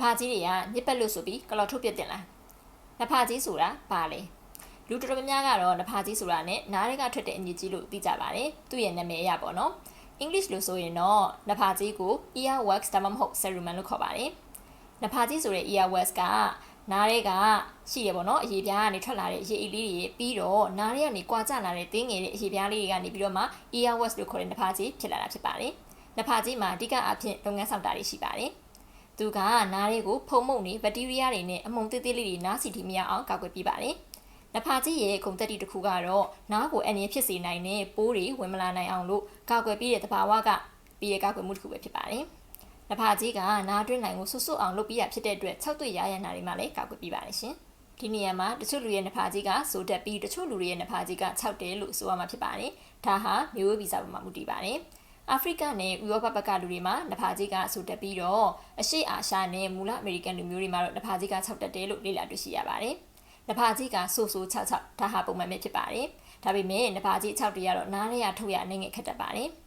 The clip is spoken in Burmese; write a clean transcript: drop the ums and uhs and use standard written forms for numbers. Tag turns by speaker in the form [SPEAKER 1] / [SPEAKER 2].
[SPEAKER 1] ဖာကြီးတွေကညစ်ပတ်လို့ဆိုပြီးကလော်ထုတ်ပြတင်လားနဖာကြီးဆိုတာဘာလဲလူတော်တော်များများကတော့နဖာကြီးဆိုတာနဲ့နားတွေကထွက်တဲ့အညစ်ကြီးလို့သိကြပါတယ်သူ့ရဲ့နာမည်အရပေါ့နော် English လို့ဆိုရင်တော့နဖာကြီးကို earwax ဒါမှမဟုတ် cerumen လို့ခေါ်ပါတယ်နဖာကြီးဆိုတဲ့ earwax ကနားတွေကရှိရပေါ့နော်အရေပြားကနေထွက်လာတဲ့အရေအိတ်လေးတွေပြီးတော့နားတွေကနေကွာကျလာတဲ့တင်းငယ်တဲ့အရေပြားလေးတွေကနေပြီးတော့မှ earwax လို့ခေါ်တဲ့နဖာကြီးဖြစ်လာတာဖြစ်ပါတယ်နဖာကြီးမှာအဓိကအဖြစ်လုပ်ငန်းဆောင်တာတွေရှိပါတယ်သူကနားတွေကိုဖုံးမုံနေဘက်တီးရီးယားတွေနဲ့အမုံသေးသေးလေးတွေနားစီတီမရအောင်ကာကွယ်ပေးပါတယ်နဖာကြီးရဲ့ဂုဏ်သက်တည်တစ်ခုကတော့နားကိုအန္တရာယ်ဖြစ်စေနိုင်တဲ့ပိုးတွေဝင်မလာနိုင်အောင်လို့ကာကွယ်ပေးတဲ့သဘာဝကပြီးတဲ့ကာကွယ်မှုတစ်ခုပဲဖြစ်ပါတယ်နဖာကြီးကနားတွင်းနိုင်ကိုဆွတ်ဆွတ်အောင်လုပ်ပြရဖြစ်တဲ့အတွက်၆တွေ့ရရနာတွေမှလည်းကာကွယ်ပေးပါတယ်ရှင်ဒီနေရာမှာတချို့လူရဲ့နဖာကြီးကစိုးတက်ပြီးတချို့လူတွေရဲ့နဖာကြီးက၆တယ်လို့ဆိုရမှာဖြစ်ပါတယ်ဒါဟာမျိုးဝေးဗီဇပေါ်မှာမူတည်ပါတယ်အာဖရိကနဲ့ဥရောပဘက်ကလူတွေမှာနဖာကြီးကဆိုတက်ပြီးတော့အရှေ့အာရှနဲ့မူလအမေရိကန်လူမျိုးတွေမှာတော့နဖာကြီးက6တက်တယ်လို့လေ့လာတွေ့ရှိရပါတယ်။နဖာကြီးကဆို66ဒါဟာပုံမှန်ပဲဖြစ်ပါတယ်။ဒါပေမဲ့နဖာကြီး6တွေကတော့နားရရထုတ်ရအနေငယ်ခက်တတ်ပါတယ်။